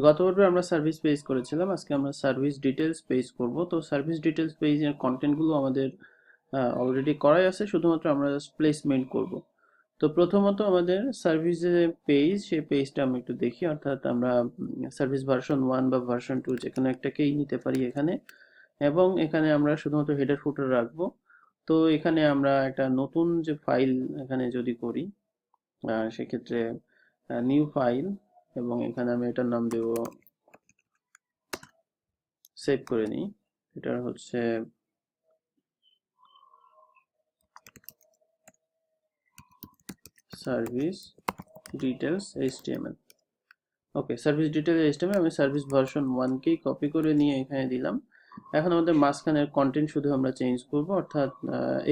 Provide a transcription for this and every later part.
গত পর্বে আমরা সার্ভিস পেজ করেছিলাম, আজকে আমরা সার্ভিস ডিটেলস পেজ করব। তো সার্ভিস ডিটেলস পেজের কন্টেন্টগুলো আমাদের অলরেডি করাই আছে, শুধুমাত্র আমরা জাস্ট প্লেসমেন্ট করব। তো প্রথমত আমাদের সার্ভিস যে পেজ, সেই পেজটা আমরা একটু দেখি, অর্থাৎ আমরা সার্ভিস ভার্সন 1 বা ভার্সন 2 যেখানে একটাকেই নিতে পারি এখানে, এবং এখানে আমরা শুধুমাত্র হেডার ফুটার রাখবো। তো এখানে আমরা একটা নতুন যে ফাইল এখানে যদি করি, সেক্ষেত্রে নিউ ফাইল, এবং এখানে আমি এটার নাম দেব, সেভ করে নিই। এটা হচ্ছে সার্ভিস ডিটেলস এইচটিএমএল। ওকে, সার্ভিস ডিটেলস এইচটিএমএল আমি সার্ভিস ভার্সন 1 কেই কপি করে নিয়ে এখানে দিলাম। এখন আমাদের মাঝখানের কন্টেন্ট শুধু আমরা চেঞ্জ করব, অর্থাৎ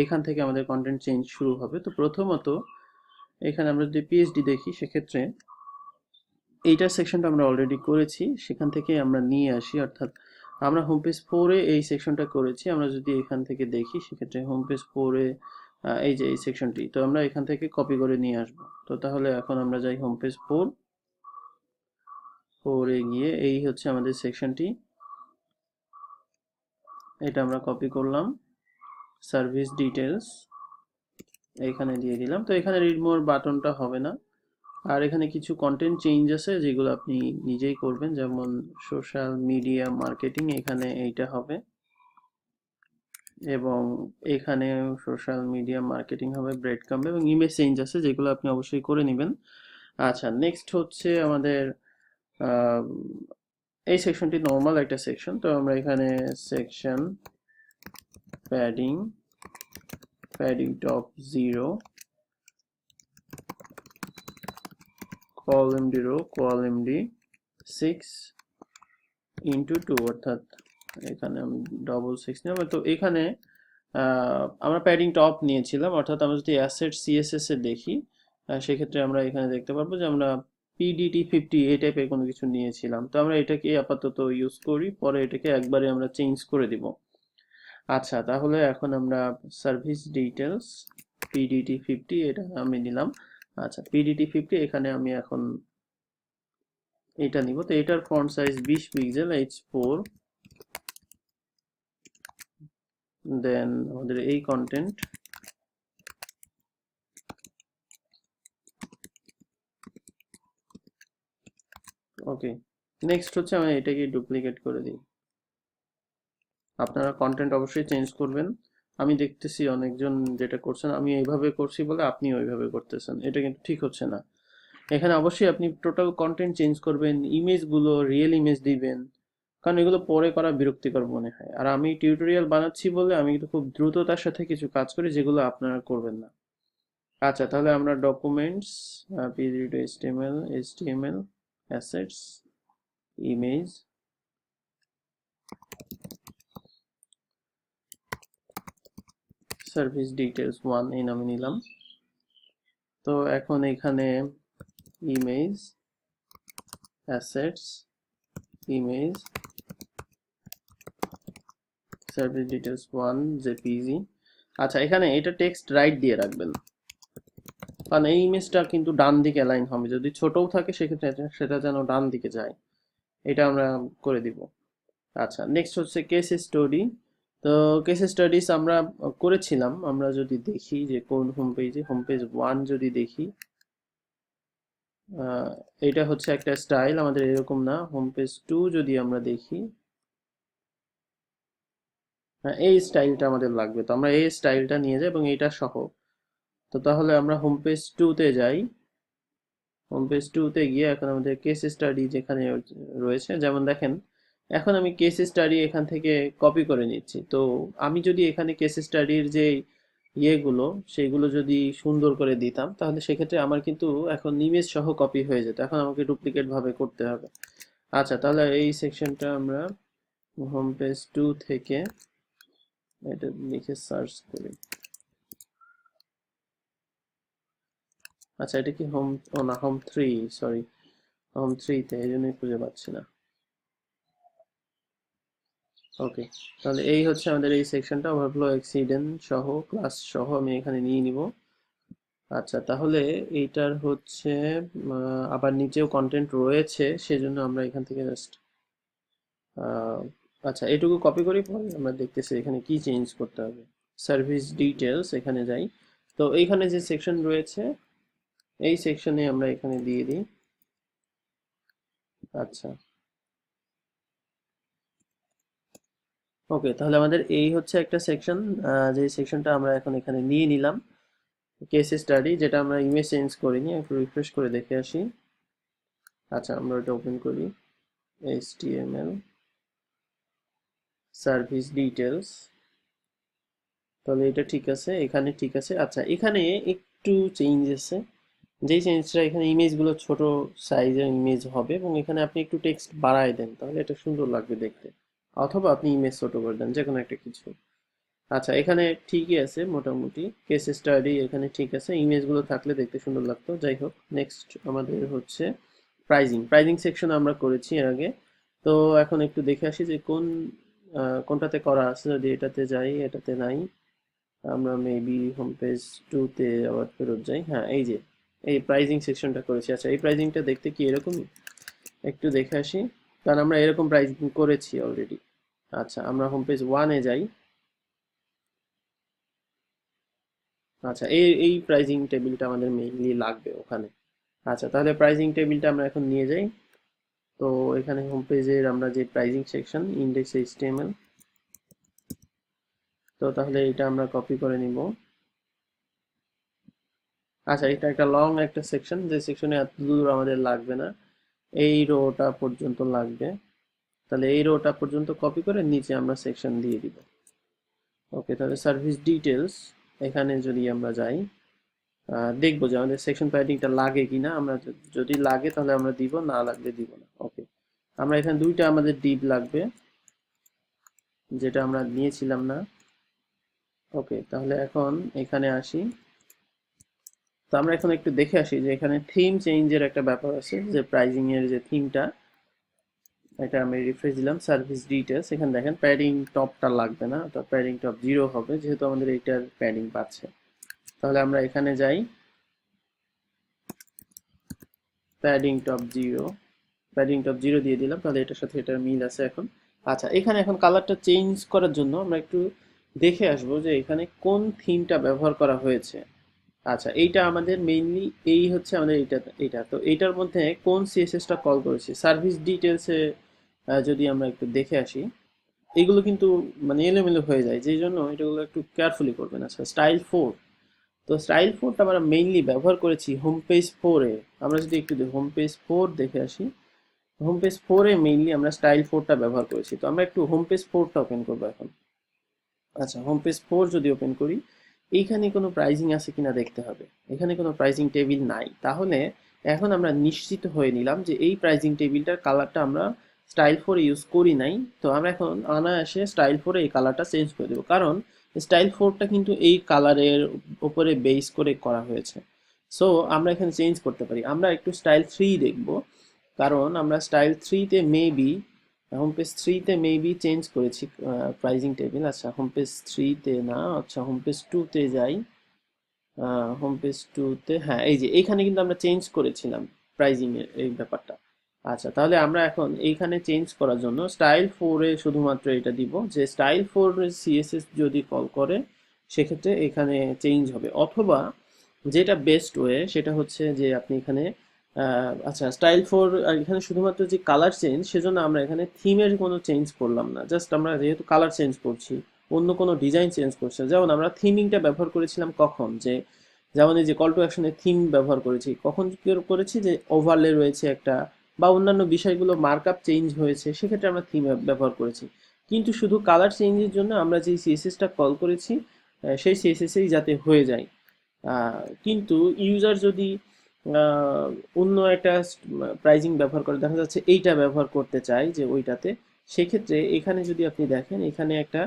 এখান থেকে আমাদের কন্টেন্ট চেঞ্জ শুরু হবে। তো প্রথমত এখানে আমরা যদি পিএইচডি দেখি, সেক্ষেত্রে এইটার সেকশনটা আমরা অলরেডি করেছি, সেখান থেকে আমরা নিয়ে আসি, অর্থাৎ আমরা হোম পেজ 4-এ এই সেকশনটা করেছি। আমরা যদি এখান থেকে দেখি, সেক্ষেত্রে হোম পেজ 4-এ এই যে এই সেকশনটি, তো আমরা এখান থেকে কপি করে নিয়ে আসব। তো তাহলে এখন আমরা যাই হোম পেজ 4-এ গিয়ে, এই হচ্ছে আমাদের সেকশনটি, এটা আমরা কপি করলাম, সার্ভিস ডিটেলস এখানে দিয়ে দিলাম। তো এখানে রিড মোর বাটনটা হবে না, আর এখানে কিছু কন্টেন্ট চেঞ্জ আছে যেগুলো আপনি নিজেই করবেন, যেমন সোশ্যাল মিডিয়া মার্কেটিং, এখানে এইটা হবে, এবং এখানে সোশ্যাল মিডিয়া মার্কেটিং হবে ব্রেড কাম্প, এবং ইমেজ চেঞ্জ আছে যেগুলো আপনি অবশ্যই করে নেবেন। আচ্ছা, নেক্সট হচ্ছে আমাদের আহ, এই সেকশনটি নর্মাল একটা সেকশন, তো আমরা এখানে section padding, padding top 0, col MD row, col MD 6x2, অর্থাৎ এখানে আমি 6 নেব। তো এখানে আমরা প্যাডিং টপ নিয়েছিলাম, অর্থাৎ আমরা যদি অ্যাসেট সিএসএস এ দেখি, সেক্ষেত্রে আমরা এখানে দেখতে পারবো যে আমরা PDT50 এই টাইপের কোনো কিছু নিয়েছিলাম। তো আমরা এটাকে আপাতত ইউজ করি, পরে এটাকে একবারে আমরা চেঞ্জ করে দিব। আচ্ছা, তাহলে এখন আমরা সার্ভিস ডিটেলস PDT50 এটা আমি নিলাম। আচ্ছা, PDT50 এখানে আমি এখন এটা নিব। তো এটার ফন্ট সাইজ 20 পিক্সেল, H4। দেন আমাদের এই কন্টেন্ট, ওকে। নেক্সট হচ্ছে আমি এটাকে ডুপ্লিকেট করে দিই। আপনারা কন্টেন্ট অবশ্যই চেঞ্জ করবেন। আমি দেখতেছি অনেকজন যেটা করছেন, আমি এইভাবে করছি বলে আপনি ওইভাবে করতেছেন, এটা কিন্তু ঠিক হচ্ছে না। এখানে অবশ্যই আপনি টোটাল কন্টেন্ট চেঞ্জ করবেন, ইমেজগুলো রিয়েল ইমেজ দিবেন, কারণ এগুলো পরে করা বিরক্তিকর মনে হয়। আর আমি টিউটোরিয়াল বানাচ্ছি বলে আমি কিন্তু খুব দ্রুততার সাথে কিছু কাজ করি, যেগুলো আপনারা করবেন না। আচ্ছা, তাহলে আমরা documents, pdf.html, html assets, image, service details 1 এই নামে নিলাম। তো এখন এখানে image, assets, image, service details 1 JPG. আচ্ছা, এখানে এটা টেক্সট রাইট দিয়ে রাখবেন, কারণ এই ইমেজটা কিন্তু ডান দিকে অ্যালাইন হবে, যদি ছোটও থাকে সেক্ষেত্রে সেটা যেন ডান দিকে যায়, এটা আমরা করে দিব। আচ্ছা, নেক্সট হচ্ছে কেস স্টাডি। তো কেস স্টাডিজ আমরা করেছিলাম, আমরা যদি দেখি যে কোন হোম পেজে, হোম পেজ 1 যদি দেখি, এটা হচ্ছে একটা স্টাইল আমাদের, এরকম না। হোম পেজ 2 যদি আমরা দেখি, এই স্টাইলটা আমাদের লাগবে, তো আমরা এই স্টাইলটা নিয়ে যাই এবং এটা সহ। তো তাহলে আমরা হোম পেজ 2-তে যাই। হোম পেজ 2-তে গিয়ে এখন আমাদের কেস স্টাডি যেখানে রয়েছে, যেমন দেখেন এখন আমি কেস স্টাডি এখান থেকে কপি করে নিচ্ছি। তো আমি যদি এখানে কেস স্টাডির যে ইয়েগুলো, সেইগুলো যদি সুন্দর করে দিতাম, তাহলে সেক্ষেত্রে আমার কিন্তু এখন ইমেজ সহ কপি হয়ে যেত, এখন আমাকে ডুপ্লিকেট ভাবে করতে হবে। আচ্ছা, তাহলে এই সেকশনটা আমরা হোম পেজ 2 থেকে এটা লিখে সার্চ করি। আচ্ছা, এটা কি হোম, ও না, হোম 3, সরি, হোম 3-তে, এই জন্যই খুঁজে পাচ্ছি না। ওকে, তাহলে এই হচ্ছে আমাদের এই সেকশনটা, ওভারফ্লো এক্সিডেন্ট সহ, ক্লাস সহ আমি এখানে নিয়ে নিব। আচ্ছা, তাহলে এইটার হচ্ছে আবার নিচেও কন্টেন্ট রয়েছে, সেজন্য আমরা এখান থেকে জাস্ট আচ্ছা এটুকু কপি করি, পরে আমরা দেখতেছি এখানে কি চেঞ্জ করতে হবে। সার্ভিস ডিটেলস এখানে যাই, তো এইখানে যে সেকশন রয়েছে এই সেকশনে আমরা এখানে দিয়ে দিই। আচ্ছা, ওকে, তাহলে আমাদের এই হচ্ছে একটা সেকশন, যে সেকশনটা আমরা এখন এখানে নিয়ে নিলাম, কেস স্টাডি, যেটা আমরা ইমেজ চেঞ্জ করিনি। একটু রিফ্রেশ করে দেখে আসি। আচ্ছা, আমরা এটা ওপেন করি, HTML সার্ভিস ডিটেলস, তাহলে এটা ঠিক আছে, এখানে ঠিক আছে। আচ্ছা, এখানে একটু চেঞ্জ আছে, যেই চেঞ্জটা এখানে ইমেজগুলো ছোট সাইজের ইমেজ হবে, এবং এখানে আপনি একটু টেক্সট বাড়ায় দেন, তাহলে এটা সুন্দর লাগবে দেখতে, অথবা আপনি ইমেজ ছোট করে দেন, যে কোনো একটা কিছু। আচ্ছা, এখানে ঠিকই আছে মোটামুটি, কেস স্টাডি এখানে ঠিক আছে, ইমেজগুলো থাকলে দেখতে সুন্দর লাগতো। যাই হোক, নেক্সট আমাদের হচ্ছে প্রাইজিং। প্রাইজিং সেকশন আমরা করেছি এর আগে, তো এখন একটু দেখে আসি যে কোনটাতে করা আছে। যদি এটাতে যাই, এটাতে নাই, আমরা মেবি হোম পেজ 2 তে আবার ফেরত যাই। হ্যাঁ, এই যে এই প্রাইজিং সেকশনটা করেছি। আচ্ছা, এই প্রাইজিংটা দেখতে কি এরকমই? একটু দেখে আসি, কারণ আমরা এরকম প্রাইজিং করেছি অলরেডি। আচ্ছা, আমরা হোম পেজ 1 এ যাই। আচ্ছা, এই এই প্রাইজিং টেবিলটা আমাদের মেইনলি লাগবে ওখানে। আচ্ছা, তাহলে প্রাইজিং টেবিলটা আমরা এখন নিয়ে যাই। তো এখানে হোম পেজের আমরা যে প্রাইজিং সেকশন, ইন্ডেক্স এইচটিএমএল, তো তাহলে এটা আমরা কপি করে নিব। আচ্ছা, এটা একটা লং একটা সেকশন, যে সেকশনে এত দূর আমাদের লাগবে না, এই রোটা পর্যন্ত লাগবে। তাহলে এই রোটা পর্যন্ত কপি করে নিচে আমরা সেকশন দিয়ে দিব। ওকে, তাহলে সার্ভিস ডিটেলস এখানে যদি আমরা যাই, দেখবো যে আমাদের সেকশন প্যাডিংটা লাগে কিনা। আমরা যদি লাগে তাহলে আমরা দিব, না লাগলে দিব না। ওকে, আমরা এখানে দুইটা আমাদের ডিভ লাগবে, যেটা আমরা নিয়েছিলাম না। ওকে, তাহলে এখন এখানে আসি। তো আমরা এখন একটু দেখে আসি যে এখানে থিম চেঞ্জের একটা ব্যাপার আছে, যে প্রাইজিং এর যে থিমটা, এটা আমি রিফ্রেশ দিলাম সার্ভিস ডিটেলস। এখানে দেখেন প্যাডিং টপটা লাগবে না, তো প্যাডিং টপ 0 হবে, যেহেতু আমাদের এইটার প্যাডিং পাচ্ছে। তাহলে আমরা এখানে যাই, প্যাডিং টপ 0, প্যাডিং টপ 0 দিয়ে দিলাম, তাহলে এটার সাথে এটার মিল আছে এখন। আচ্ছা, এখানে এখন কালারটা চেঞ্জ করার জন্য আমরা একটু দেখে আসবো যে এখানে কোন থিমটা ব্যবহার করা হয়েছে। আচ্ছা, এইটা আমাদের মেইনলি এই হচ্ছে আমাদের এইটা তো এইটার মধ্যে কোন সিএসএসটা কল করেছে সার্ভিস ডিটেলসে, যদি আমরা একটু দেখে আসি, এগুলো কিন্তু মানে এলোমেলো হয়ে যায়, যেই জন্য এটাগুলো একটু কেয়ারফুলি করবেন। আচ্ছা, স্টাইল 4, তো স্টাইল 4টা আমরা মেইনলি ব্যবহার করেছি হোম পেজ 4-এ। আমরা যদি একটু হোম পেজ 4 দেখে আসি, হোম পেজ 4-এ মেইনলি আমরা স্টাইল 4টা ব্যবহার করেছি। তো আমরা একটু হোম পেজ 4টা ওপেন করবো এখন। আচ্ছা, হোম পেজ 4 যদি ওপেন করি, এইখানে কোনো প্রাইজিং আছে কিনা দেখতে হবে। এখানে কোনো প্রাইজিং টেবিল নাই, তাহলে এখন আমরা নিশ্চিত হয়ে নিলাম যে এই প্রাইজিং টেবিলটার কালারটা আমরা স্টাইল 4-এ ইউজ করি নাই। তো আমরা এখন অনায়াসে স্টাইল 4-এ এই কালারটা চেঞ্জ করে দেবো, কারণ স্টাইল 4টা কিন্তু এই কালারের উপরে বেস করে করা হয়েছে। সো আমরা এখানে চেঞ্জ করতে পারি। আমরা একটু স্টাইল 3 দেখব, কারণ আমরা স্টাইল 3-তে মেবি, হোম পেজ 3-তে মেবি চেঞ্জ করেছি প্রাইজিং টেবিল। আচ্ছা, হোম পেজ 3-তে না, আচ্ছা হোম পেজ 2-তে যাই। হোম পেজ 2-তে, হ্যাঁ, এই যে এইখানে কিন্তু আমরা চেঞ্জ করেছিলাম প্রাইজিং এর এই ব্যাপারটা। আচ্ছা, তাহলে আমরা এখন এইখানে চেঞ্জ করার জন্য স্টাইল 4-এ শুধুমাত্র এটা দিব, যে স্টাইল 4 সিএসএস যদি কল করে সেক্ষেত্রে এখানে চেঞ্জ হবে। অথবা যেটা বেস্ট ওয়ে সেটা হচ্ছে যে আপনি এখানে আচ্ছা, স্টাইল 4 এখানে শুধুমাত্র যে কালার চেঞ্জ, সেজন্য আমরা এখানে থিমের কোনো চেঞ্জ করলাম না, জাস্ট আমরা যেহেতু কালার চেঞ্জ করছি, অন্য কোনো ডিজাইন চেঞ্জ করছে। যেমন আমরা থিমিংটা ব্যবহার করেছিলাম কখন, যে যেমন এই যে কল টু অ্যাকশনের থিম ব্যবহার করেছি, কখন কি করেছি, যে ওভারলে রয়েছে একটা, বা অন্যান্য বিষয়গুলো মার্কআপ চেঞ্জ হয়েছে, সেক্ষেত্রে আমরা থিম ব্যবহার করেছি। কিন্তু শুধু কালার চেঞ্জের জন্য আমরা যে সিএসএসটা কল করেছি, সেই সিএসএসই যাতে হয়ে যায়। কিন্তু ইউজার যদি আহ, অন্য একটা প্রাইজিং ব্যবহার করে, দেখা যাচ্ছে এইটা ব্যবহার করতে চাই যে ওইটাতে, সেক্ষেত্রে এখানে যদি আপনি দেখেন, এখানে একটা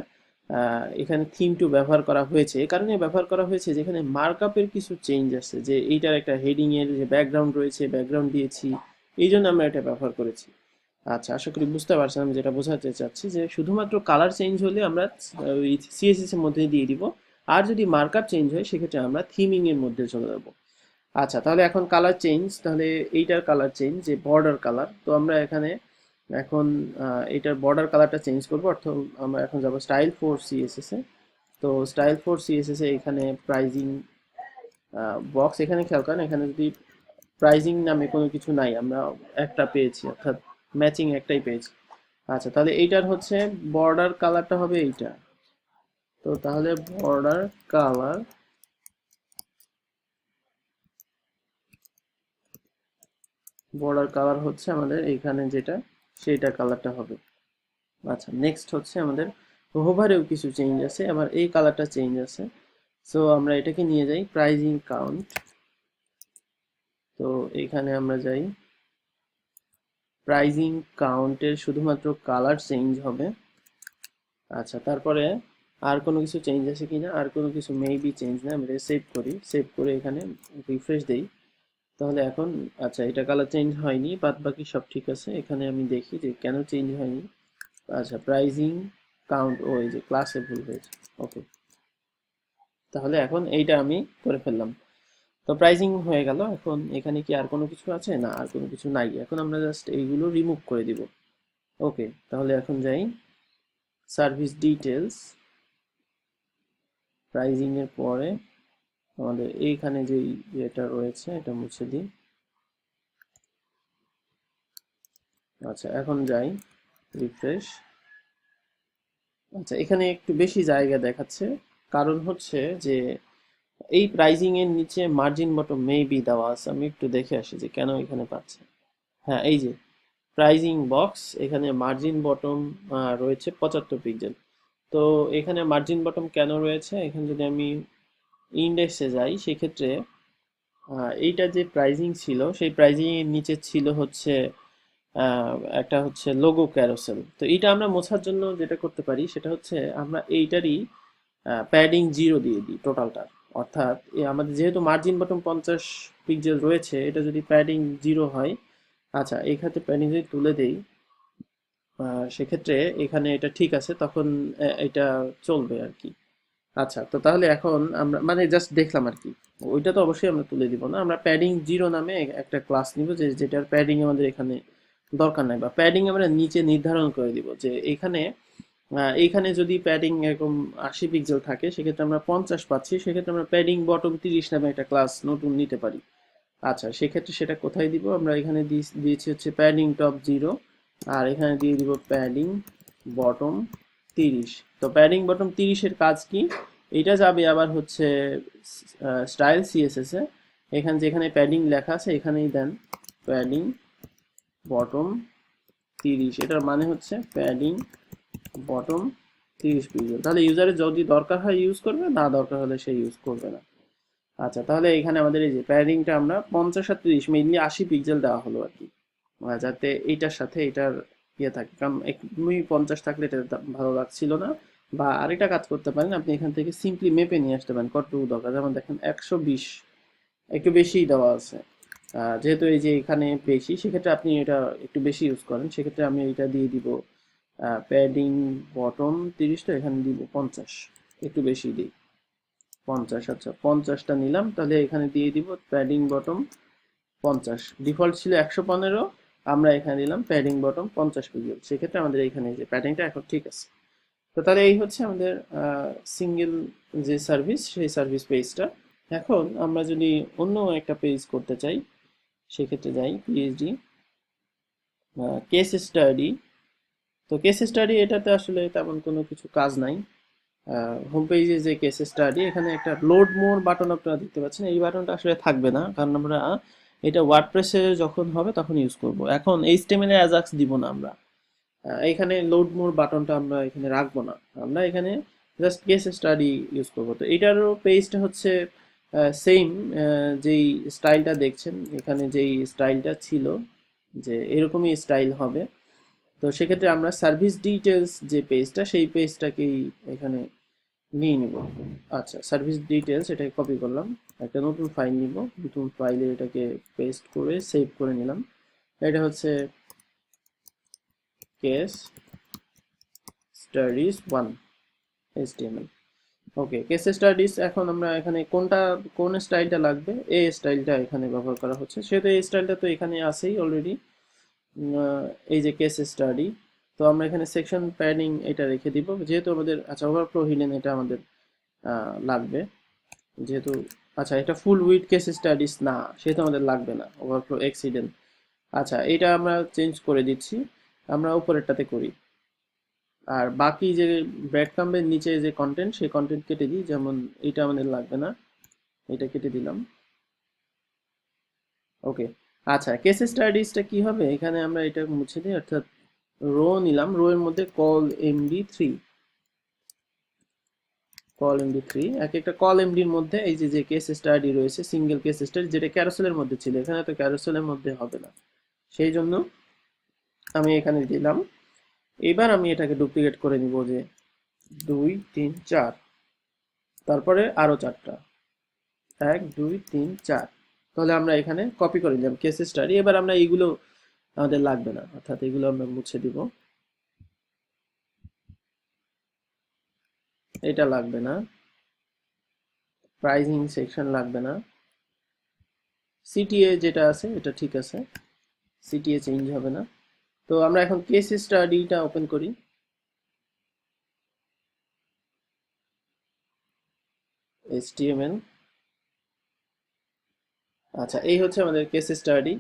এখানে থিম 2 ব্যবহার করা হয়েছে। এ কারণে ব্যবহার করা হয়েছে যেখানে মার্কআপের কিছু চেঞ্জ আছে, যে এইটার একটা হেডিং এর যে ব্যাকগ্রাউন্ড রয়েছে, ব্যাকগ্রাউন্ড দিয়েছি, এই জন্য আমরা এটা ব্যবহার করেছি। আচ্ছা, আশা করি বুঝতে পারছেন আমি যেটা বোঝাতে চাচ্ছি, যে শুধুমাত্র কালার চেঞ্জ হলে আমরা ওই সিএসএস এর মধ্যে দিয়ে দিব, আর যদি মার্কআপ চেঞ্জ হয় সেক্ষেত্রে আমরা থিমিং এর মধ্যে চলে যাব। আচ্ছা, তাহলে এখন কালার চেঞ্জ, তাহলে এইটার কালার চেঞ্জ যে বর্ডার কালার, তো আমরা এখানে এখন এইটার বর্ডার কালারটা চেঞ্জ করবো, অর্থাৎ আমরা এখন যাব স্টাইল ফর সিএসএস এ। তো স্টাইল ফর সিএসএস এ এখানে প্রাইজিং বক্স, এখানে খেয়াল করেন এখানে যদি প্রাইজিং নামে কোনো কিছু নাই, আমরা একটা পেয়েছি, অর্থাৎ ম্যাচিং একটাই পেয়েছি। আচ্ছা, তাহলে এইটার হচ্ছে বর্ডার কালারটা হবে এইটা। তো তাহলে কালার বর্ডার কালার হচ্ছে আমাদের এইখানে যেটা, সেইটা কালারটা হবে। আচ্ছা, নেক্সট হচ্ছে আমাদের হোভারেও কিছু চেঞ্জ আছে, আবার এই কালারটা চেঞ্জ আছে। সো আমরা এটাকে নিয়ে যাই প্রাইজিং কাউন্ট। তো এখানে আমরা যাই প্রাইজিং কাউন্টের শুধুমাত্র কালার চেঞ্জ হবে। আচ্ছা, তারপরে আর কোনো কিছু চেঞ্জ আছে কিনা, আর কোনো কিছু মেবি চেঞ্জ না, আমরা সেভ করি, সেভ করে এখানে রিফ্রেশ দেই। তাহলে এখন আচ্ছা, এটা কালার চেঞ্জ হয়নি, বাদ বাকি সব ঠিক আছে। এখানে আমি দেখি যে কেন চেঞ্জ হয়নি। আচ্ছা, প্রাইজিং কাউন্ট, ও এই যে ক্লাসে ভুল হয়েছে। ওকে, তাহলে এখন এইটা আমি করে ফেললাম। তো প্রাইজিং হয়ে গেল। এখন এখানে কি আর কোনো কিছু আছে? না, আর কোনো কিছু নাই। এখন আমরা জাস্ট এইগুলো রিমুভ করে দিব। ওকে, তাহলে এখন যাই সার্ভিস ডিটেলস, প্রাইজিং এর পরে আমাদের এইখানে যে এটা রয়েছে এটা মুছে দিই। আচ্ছা, এখন যাই রিফ্রেশ। আচ্ছা, এখানে একটু বেশি জায়গা দেখাচ্ছে, কারণ হচ্ছে যে এই প্রাইজিং এর নিচে মার্জিন বটম মেবি দেওয়া আছে। আমি একটু দেখে আসি যে কেন এখানে পাচ্ছে। হ্যাঁ, এই যে প্রাইজিং বক্স, এখানে মার্জিন বটম রয়েছে 75 পিক্সেল। তো এখানে মার্জিন বটম কেন রয়েছে, এখানে যদি আমি ইন্ডেক্সে যাই সেক্ষেত্রে এইটা যে প্রাইজিং ছিল সেই প্রাইজিং এর নিচে ছিল হচ্ছে একটা হচ্ছে লোগো ক্যারোসেল। তো এইটা আমরা মোছার জন্য যেটা করতে পারি সেটা হচ্ছে আমরা এইটারই প্যাডিং 0 দিয়ে দিই টোটালটার। অর্থাৎ আমাদের যেহেতু মার্জিন বটম 50 পিক্সেল রয়েছে, এটা যদি প্যাডিং 0 হয়, আচ্ছা এই ক্ষেত্রে প্যাডিং যদি তুলে দেই সেক্ষেত্রে এখানে এটা ঠিক আছে, তখন এটা চলবে আর কি। আচ্ছা, তো তাহলে এখন আমরা মানে জাস্ট দেখলাম আর কি, ওইটা তো অবশ্যই আমরা তুলে দিব না। আমরা প্যাডিং 0 নামে একটা ক্লাস নিব, যেটার প্যাডিং আমাদের এখানে দরকার নাই, বা প্যাডিং আমরা নিচে নির্ধারণ করে দিব যে এখানে এইখানে যদি প্যাডিং এরকম 80 পিক্সেল থাকে সেক্ষেত্রে আমরা 50 পাচ্ছি, সেক্ষেত্রে আমরা প্যাডিং বটম 30 নামে একটা ক্লাস নতুন নিতে পারি। আচ্ছা, সেক্ষেত্রে সেটা কোথায় দিব, আমরা এখানে দিয়েছি হচ্ছে প্যাডিং টপ 0, আর এখানে দিয়ে দিব প্যাডিং বটম 30। তো প্যাডিং বটম 30 এর কাজ কি, এটা যাবে আবার হচ্ছে স্টাইল সিএসএস এ, এখানে যেখানে প্যাডিং লেখা আছে এখানেই দেন প্যাডিং বটম 30। এটার মানে হচ্ছে প্যাডিং বটম 30 পিক্সেল। তাহলে ইউজারের যদি দরকার হয় ইউজ করবে, না দরকার হলে সে ইউজ করবে না। আচ্ছা, তাহলে এখানে আমাদের এই যে প্যাডিংটা আমরা 50 আর 30 মেইনলি 80 পিক্সেল দেওয়া হলো আর কি, যাতে এইটার সাথে এটার ইয়ে থাকে, কারণ একদমই 50 থাকলে এটা ভালো লাগছিল না। বা আরেকটা কাজ করতে পারেন, আপনি এখান থেকে সিম্পলি মেপে নিয়ে আসতে পারেন কতটুকু দরকার। যেমন দেখেন 120 একটু বেশিই দেওয়া আছে। যেহেতু এই যে এখানে বেশি, সেক্ষেত্রে আপনি এটা একটু বেশি ইউজ করেন, সেক্ষেত্রে আমি এটা দিয়ে দিব প্যাডিং বটম 30, তো এখানে দিব 50, একটু বেশি দিই 50। আচ্ছা, 50টা নিলাম, তাহলে এখানে দিয়ে দিব প্যাডিং বটম 50। ডিফল্ট ছিল 115, আমরা এখানে দিলাম প্যাডিং বটম 50 পিক্সেল। সেক্ষেত্রে আমাদের এখানে যে প্যাডিংটা এখন ঠিক আছে। তো তাহলে এই হচ্ছে আমাদের সিঙ্গেল যে সার্ভিস, সেই সার্ভিস পেজটা। এখন আমরা যদি অন্য একটা পেজ করতে চাই সেক্ষেত্রে যাই পিএইচডি কেস স্টাডি। তো কেস স্টাডি এটাতে আসলে তেমন কোনো কিছু কাজ নাই। হোম পেজে যে কেস স্টাডি, এখানে একটা লোড মোর বাটন আপনারা দেখতে পাচ্ছেন, এই বাটনটা আসলে থাকবে না, কারণ আমরা এটা ওয়ার্ডপ্রেসে যখন হবে তখন ইউজ করব। এখন এইচটিএমএল এ অ্যাজাক্স দিব না আমরা, এখানে লোড মোর বাটনটা আমরা এখানে রাখবো না, আমরা এখানে জাস্ট কেস স্টাডি ইউজ করবো। তো এটারও পেজটা হচ্ছে সেম, যেই স্টাইলটা দেখছেন এখানে, যেই স্টাইলটা ছিল যে এরকমই স্টাইল হবে। তো সেক্ষেত্রে আমরা সার্ভিস ডিটেলস যে পেজটা, সেই পেজটাকেই এখানে নিয়ে নিব। আচ্ছা, সার্ভিস ডিটেলস এটাকে কপি করলাম, একটা নতুন ফাইল নিব, নতুন ফাইলে এটাকে পেস্ট করে সেভ করে নিলাম। এটা হচ্ছে কেস স্টাডিজ 1 HTML। ওকে, কেস স্টাডিজ এখন আমরা এখানে কোন স্টাইলটা লাগবে, এই স্টাইলটা এখানে ব্যবহার করা হচ্ছে, সেহেতু এই স্টাইলটা তো এখানে আছেই অলরেডি। এই যে কেস স্টাডি, তো আমরা এখানে সেকশন প্যাডিং এটা রেখে দিব, যেহেতু আমাদের আচ্ছা ওভারফ্লো হিডেন এটা আমাদের লাগবে যেহেতু, আচ্ছা এটা ফুল উইথ কেস স্টাডিজ না, সেহেতু আমাদের লাগবে না ওভারফ্লো এক্স হিডেন। আচ্ছা এটা আমরা চেঞ্জ করে দিচ্ছি, আমরা উপরেরটাতে করি। আর বাকি যে ব্রেডক্রাম্বের নিচে যে কন্টেন্ট, সেই কন্টেন্ট কেটে দিই, যেমন এটা আমাদের লাগবে না, এটা কেটে দিলাম। ওকে, আচ্ছা কেস স্টাডিজটা কি হবে, এখানে আমরা এটা মুছে দিই, অর্থাৎ রো নিলাম, রো এর মধ্যে কল এমডি থ্রি এক একটা কল এমডির মধ্যে এই যে যে কেস স্টাডি রয়েছে, সিঙ্গেল কেস স্টাডি যেটা ক্যারোসেলের মধ্যে ছিল, এখানে তো ক্যারোসেলের মধ্যে হবে না, সেই জন্য আমি এখানে দিলাম। এবার আমি এটাকে ডুপ্লিকেট করে নিব, যে 2 3 4, তারপরে আরো 4টা, 1 2 3 4, তাহলে আমরা এখানে কপি করে নিলাম কেস স্টাডি। এবার আমরা এইগুলো আমাদের লাগবে না, অর্থাৎ এগুলো আমরা মুছে দিব, এটা লাগবে না, প্রাইজিং সেকশন লাগবে না, সিটিএ যেটা আছে এটা ঠিক আছে, সিটিএ চেঞ্জ হবে না। তো আমরা এখন কেস স্টাডিটা ওপেন করি, HTML। আচ্ছা এই হচ্ছে আমাদের কেস স্টাডি,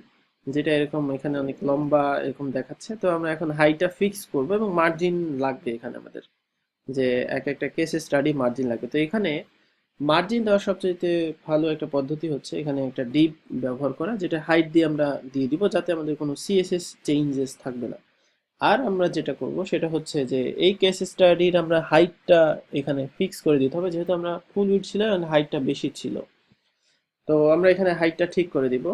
যেটা এরকম এখানে অনেক লম্বা এরকম দেখাচ্ছে। তো আমরা এখন হাইটটা ফিক্স করব এবং মার্জিন লাগবে এখানে আমাদের, যে এক একটা কেস স্টাডি মার্জিন লাগবে। তো এখানে মার্জিন দেওয়ার সবচেয়ে ভালো একটা পদ্ধতি হচ্ছে এখানে একটা ডিপ ব্যবহার করা, যেটা হাইট দিয়ে আমরা দিয়ে দিব, যাতে আমাদের কোনো সিএসএস চেঞ্জেস থাকবে না। আর আমরা যেটা করব সেটা হচ্ছে যে এই কেস স্টাডির আমরা হাইটটা এখানে ফিক্স করে দিতে হবে, যেহেতু আমরা ফুল উইডথ ছিল আর হাইটটা বেশি ছিল, তো আমরা এখানে হাইটটা ঠিক করে দিব।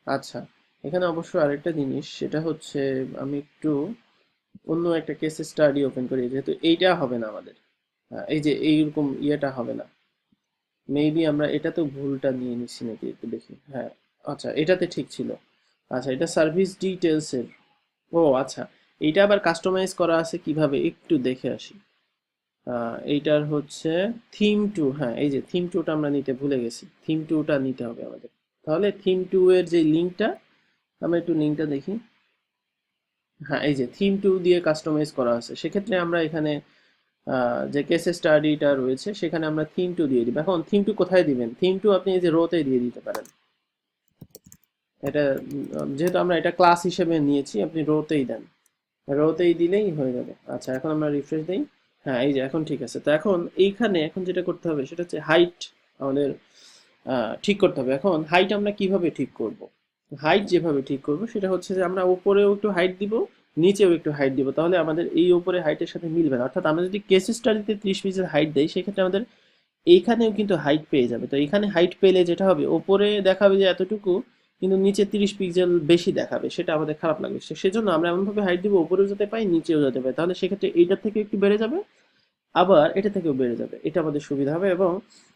আচ্ছা এখানে অবশ্য আরেকটা জিনিস, সেটা হচ্ছে আমি একটু অন্য একটা কেস স্টাডি ওপেন করি, যেহেতু এইটা হবে না আমাদের, এই যে এইরকম ইয়েটা হবে না, মেবি আমরা এটাতেও ভুলটা নিয়ে নিচ্ছি নাকি একটু দেখি। হ্যাঁ, আচ্ছা এটাতে ঠিক ছিল। আচ্ছা এটা সার্ভিস ডিটেলস এর, ও আচ্ছা এইটা আবার কাস্টমাইজ করা আছে কিভাবে একটু দেখে আসি। এইটার হচ্ছে থিম টু, হ্যাঁ এই যে থিম টুটা আমরা নিতে ভুলে গেছি, থিম টুটা নিতে হবে আমাদের। তাহলে থিম টু এর যে লিঙ্কটা, আমরা একটু লিঙ্কটা দেখি। হ্যাঁ এই যে থিম টু দিয়ে কাস্টমাইজ করা আছে, সেক্ষেত্রে আমরা এখানে যে কেস স্টাডিটা রয়েছে সেখানে আমরা থিম টু দিয়ে দিব। এখন থিম টু কোথায় দিবেন, থিম টু আপনি এই যে রোতে দিয়ে দিতে পারেন, এটা যেহেতু আমরা এটা ক্লাস হিসেবে নিয়েছি, আপনি রোতেই দেন, রোতেই দিলেই হয়ে যাবে। আচ্ছা এখন আমরা রিফ্রেশ দিই, হ্যাঁ এই যে এখন ঠিক আছে। তো এখন এইখানে এখন যেটা করতে হবে সেটা হচ্ছে হাইট আমাদের ঠিক করতে হবে। এখন হাইট আমরা কিভাবে ঠিক করব, হাইট যেভাবে ঠিক করব সেটা হচ্ছে যে আমরা উপরেও একটু হাইট দিব, নিচেও একটু হাইট দিব, তাহলে আমাদের এই উপরে হাইটের সাথে মিলবে না। অর্থাৎ আমরা যদি কেস স্টাডিতে 30 পিক্সেল হাইট দেই, সেক্ষেত্রে আমাদের এইখানেও কিন্তু হাইট পেয়ে যাবে। তো এখানে হাইট পেলে যেটা হবে, ওপরে দেখাবে যে এতটুকু, কিন্তু নিচে 30 পিক্সেল বেশি দেখাবে, সেটা আমাদের খারাপ লাগবে। সেজন্য আমরা এমনভাবে হাইট দিব উপরেও যেতে পাই নিচেও যেতে পাই, তাহলে সেক্ষেত্রে এইটার থেকে একটু বেড়ে যাবে, আবার এটা থেকেও বেড়ে যাবে, এটা আমাদের সুবিধা হবে। এবং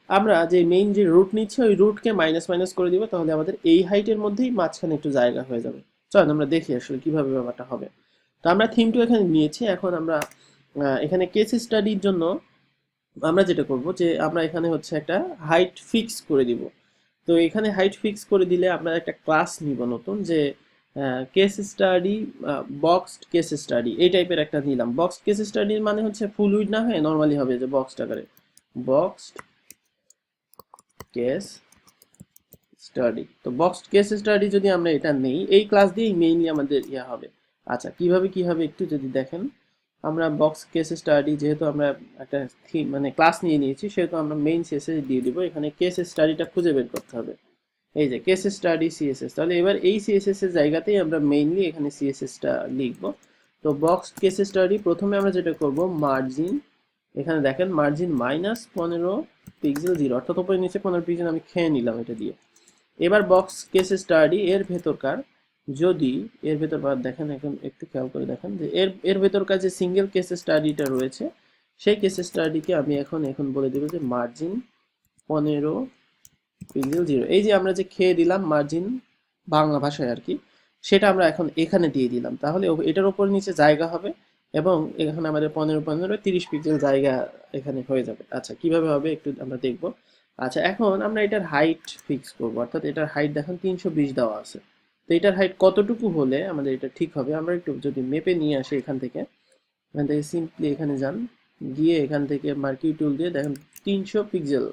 আমরা যে মেইন যে রুট নিচ্ছি ওই রুটকে মাইনাস মাইনাস করে দিব, তাহলে আমাদের এই হাইটের মধ্যেই মাঝখানে একটু জায়গা হয়ে যাবে। চল আমরা দেখি আসলে কিভাবে ব্যাপারটা হবে। তো আমরা থিম টু এখানে নিয়েছি, এখন আমরা এখানে কেস স্টাডির জন্য আমরা যেটা করব যে আমরা এখানে হচ্ছে একটা হাইট ফিক্স করে দিব। তো এখানে হাইট ফিক্স করে দিলে আমরা একটা ক্লাস নিব নতুন, যে case study, boxed case study এই টাইপের একটা নিলাম। বক্সড কেস স্টাডির মানে হচ্ছে ফুল উইড না হয়ে নর্মালি হবে যে বক্সড আকারে, বক্সড কেস স্টাডি। তো বক্সড কেস স্টাডি যদি আমরা এটা নেই, এই ক্লাস দিয়েই মেইনলি আমাদের ইয়া হবে। আচ্ছা কিভাবে কি হবে একটু যদি দেখেন, আমরা বক্স কেস স্টাডি যেহেতু আমরা একটা থিম মানে ক্লাস নিয়ে নিয়েছি, সেহেতু আমরা মেইন সিএসএস দিয়ে দিব, এখানে কেস স্টাডিটা খুঁজে বের করতে হবে। এই যে কেস স্টাডি সিএসএস, তাহলে এবার এই সিএসএস এর জায়গাতেই আমরা মেইনলি এখানে সিএসএসটা লিখব। তো বক্স কেস স্টাডি প্রথমে আমরা যেটা করব, মার্জিন, এখানে দেখেন মার্জিন -15 পিক্সেল 0, অর্থাৎ উপরে নিচে 15 পিক্সেল আমি খেয়ে নিলাম এটা দিয়ে। এবার বক্স কেস স্টাডি এর ভেতরকার, যদি এর ভেতর দেখেন, এখন একটু খেয়াল করে দেখেন যে এর এর ভেতরকার যে সিঙ্গেল কেস স্টাডিটা রয়েছে, সেই কেস স্টাডিকে আমি এখন বলে দেবো যে মার্জিন 15 পিক্সেল 0। এই যে আমরা যে খেয়ে দিলাম মার্জিন, বাংলা ভাষায় আর কি, সেটা আমরা এখন এখানে দিয়ে দিলাম, তাহলে এটার উপর নিচে জায়গা হবে এবং এখানে আমাদের 15 30 পিক্সেল জায়গা এখানে হয়ে যাবে। আচ্ছা, কিভাবে হবে একটু আমরা দেখব। আচ্ছা, এখন আমরা এটার হাইট ফিক্স করব, অর্থাৎ এটার হাইট দেখুন 320 দেওয়া আছে। তো এটার হাইট কতটুকু হলে আমাদের এটা ঠিক হবে, আমরা একটু যদি মেপে নিয়ে আসি এখান থেকে সিম্পলি এখানে যান, গিয়ে এখান থেকে মার্কি টুল দিয়ে দেখেন 300 পিক্সেল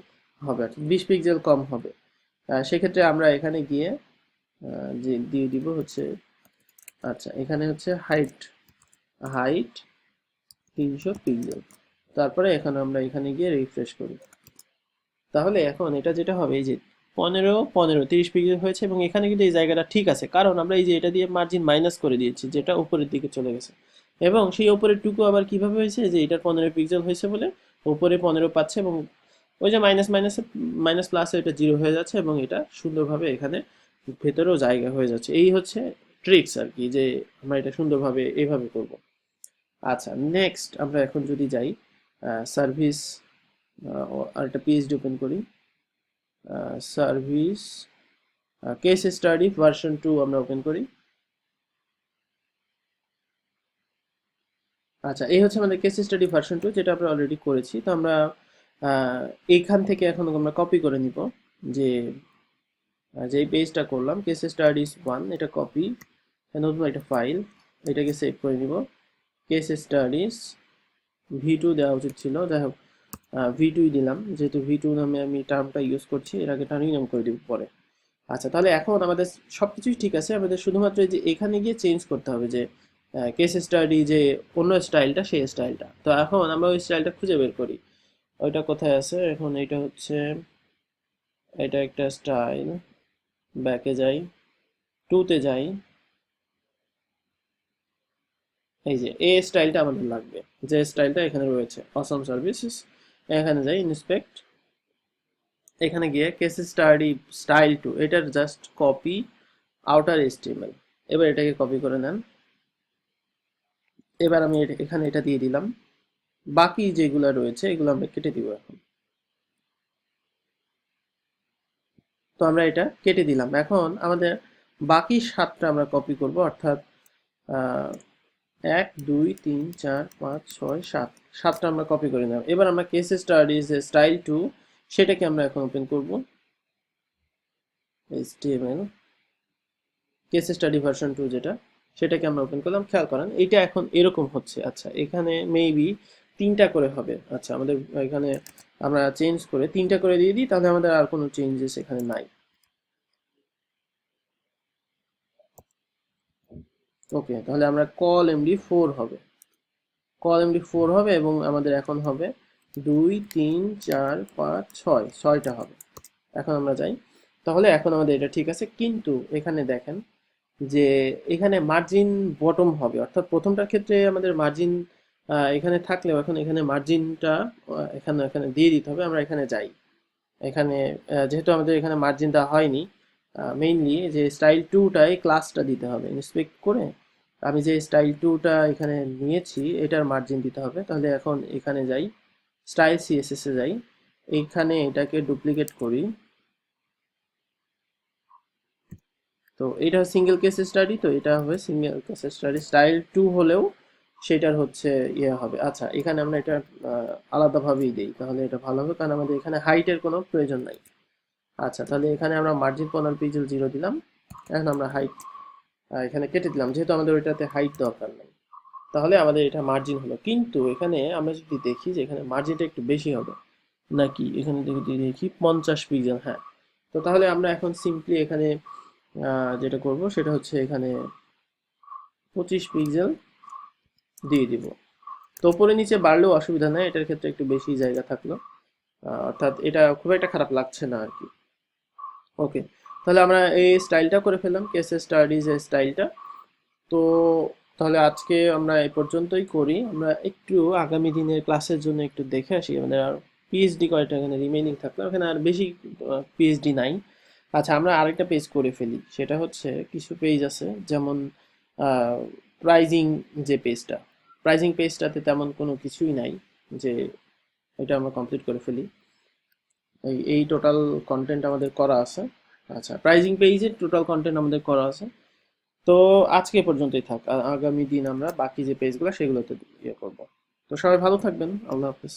হবে, অর্থাৎ 20 পিক্সেল কম হবে। সেক্ষেত্রে আমরা এখানে গিয়ে যে দিয়ে দিব হচ্ছে, আচ্ছা এখানে হচ্ছে হাইট হাইট 300 পিক্সেল। তারপরে এখন আমরা এখানে গিয়ে রিফ্রেশ করি। তাহলে এখন এটা যেটা হবে, এই যে 30 পিক্সেল হয়েছে, এবং এখানে কিন্তু এই জায়গাটা ঠিক আছে, কারণ আমরা এই যে এটা দিয়ে মার্জিন মাইনাস করে দিয়েছি, যেটা উপরের দিকে চলে গেছে। এবং সেই উপরের টুকু আবার কিভাবে হয়েছে, যে এটার 15 পিক্সেল হয়েছে বলে উপরে 15 পাচ্ছে, এবং ওই যে মাইনাস মাইনাসে মাইনাস প্লাসে এটা 0 হয়ে যাচ্ছে, এবং এটা সুন্দরভাবে এখানে ভেতরেও জায়গা হয়ে যাচ্ছে। এই হচ্ছে ট্রিক্স আর কি, যে আমরা এটা সুন্দরভাবে এইভাবে করব। আচ্ছা, নেক্সট আমরা এখন যদি যাই সার্ভিস, আর একটা পিএইচডি ওপেন করি, সার্ভিস কেস স্টাডি ভার্সন 2 আমরা ওপেন করি। আচ্ছা, এই হচ্ছে আমাদের কেস স্টাডি ভার্সন 2, যেটা আমরা অলরেডি করেছি। তো আমরা এইখান থেকে এখন আমরা কপি করে নিব, যে যেই পেজটা করলাম কেস স্টাডিজ 1, এটা কপি, নতুন একটা ফাইল, এটাকে সেভ করে নিব। কেস স্টাডিজ V2 দেওয়া উচিত ছিল, যাই হোক V2 দিলাম, যেহেতু V2 নামে আমি টার্মটা ইউজ করছি, এর আগে রিনেম করে দিব পরে। আচ্ছা, তাহলে এখন আমাদের সবকিছুই ঠিক আছে, আমাদের শুধুমাত্র এই যে এখানে গিয়ে চেঞ্জ করতে হবে, যে কেস স্টাডি যে অন্য স্টাইলটা, সেই স্টাইলটা। তো এখন আমরা ওই স্টাইলটা খুঁজে বের করি, ওইটা কোথায় আছে। এখন এটা হচ্ছে, এটা একটা স্টাইল, ব্যাকে যাই, 2 তে যাই, এই যে এই স্টাইলটা আমাদের লাগবে, যে স্টাইলটা এখানে রয়েছে অসম সার্ভিসেস। এখানে যাই, ইন্সপেক্ট, এখানে গিয়ে কেস স্টাডি স্টাইল 2, এটার জাস্ট কপি আউটার HTML। এবার এটাকে কপি করে নেন। এবার আমি এখানে এটা দিয়ে দিলাম, বাকি যেগুলো রয়েছে এগুলো আমরা কেটে দিব এখন। তো আমরা এটা কেটে দিলাম। এখন আমাদের বাকি 7টা আমরা কপি করব, অর্থাৎ 1 2 3 4 5 6 7, 7টা আমরা কপি করে নিলাম। এবার আমরা কেস স্টাডিজ স্টাইল 2, সেটাকে আমরা এখন ওপেন করব, HTML কেস স্টাডি ভার্সন 2 যেটা, সেটাকে আমরা ওপেন করলাম। খেয়াল করেন এটা এখন এরকম হচ্ছে। আচ্ছা, এখানে মেবি 3টা করে হবে। আচ্ছা, আমাদের এখানে আমরা চেঞ্জ করে 3টা করে দিয়ে দিই, তাহলে আমাদের আর কোনো চেঞ্জেস এখানে নাই। ওকে, তাহলে আমরা কল MD4 হবে, এবং আমাদের এখন হবে 2 3 4 5 6, 6টা হবে। এখন আমরা যাই, তাহলে এখন আমাদের এটা ঠিক আছে। কিন্তু এখানে দেখেন যে এখানে মার্জিন বটম হবে, অর্থাৎ প্রথমটার ক্ষেত্রে আমাদের মার্জিন এখানে থাকলেও এখন এখানে মার্জিনটা এখানে এখানে দিয়ে দিতে হবে। আমরা এখানে যাই, এখানে যেহেতু আমাদের এখানে মার্জিন দেওয়া হয়নি, মেইনলি যে স্টাইল 2টাই ক্লাসটা দিতে হবে। ইন্সপেক্ট করে আমি যে স্টাইল 2টা এখানে নিয়েছি, এটার মার্জিন দিতে হবে। তাহলে এখন এখানে যাই, স্টাইল CSS এ যাই, এইখানে এটাকে ডুপ্লিকেট করি। তো এটা সিঙ্গেল কেস স্টাডি, তো এটা হবে সিঙ্গেল কেস স্টাডি স্টাইল 2 হলেও সেটার হচ্ছে ইয়ে হবে। আচ্ছা, এখানে আমরা এটা আলাদাভাবেই দিই, তাহলে এটা ভালো হবে, কারণ আমাদের এখানে হাইটের কোনো প্রয়োজন নাই। আচ্ছা, তাহলে এখানে আমরা মার্জিন 15 পিক্সেল 0 দিলাম। এখন আমরা হাইট এখানে কেটে দিলাম, যেহেতু আমাদের ওইটাতে হাইট দরকার নেই। তাহলে আমাদের এটা মার্জিন হলো। কিন্তু এখানে আমরা যদি দেখি যে এখানে মার্জিনটা একটু বেশি হবে নাকি, এখানে যদি দেখি 50 পিক্সেল, হ্যাঁ। তো তাহলে আমরা এখন সিম্পলি এখানে যেটা করব সেটা হচ্ছে এখানে 25 পিক্সেল দিয়ে দিব। তো উপরে নিচে বাড়লেও অসুবিধা নাই, এটার ক্ষেত্রে একটু বেশি জায়গা থাকলো, অর্থাৎ এটা খুব একটা খারাপ লাগছে না আর কি। ওকে, তাহলে আমরা এই স্টাইলটা করে ফেললাম, কেস স্টাডিজ এর স্টাইলটা। তো তাহলে আজকে আমরা এই পর্যন্তই করি। আমরা একটু আগামী দিনের ক্লাসের জন্য একটু দেখে আসি, আমাদের আর পিএইচডি কয়টা এখানে রিমেইনিং থাকলো, এখানে আর বেশি পিএইচডি নাই। আচ্ছা, আমরা আরেকটা পেজ করে ফেলি, সেটা হচ্ছে কিছু পেজ আছে, যেমন প্রাইজিং, যে পেজটা, প্রাইজিং পেজটাতে তেমন কোনো কিছুই নাই, যে এটা আমরা কমপ্লিট করে ফেলি। এই টোটাল কন্টেন্ট আমাদের করা আছে। আচ্ছা, প্রাইজিং পেজের টোটাল কন্টেন্ট আমাদের করা আছে। তো তো আজকে এ পর্যন্তই থাক, আগামী দিন আমরা বাকি যে পেজগুলো সেগুলোতে ইয়ে করব। তো সবাই ভালো থাকবেন, আল্লাহ হাফিজ।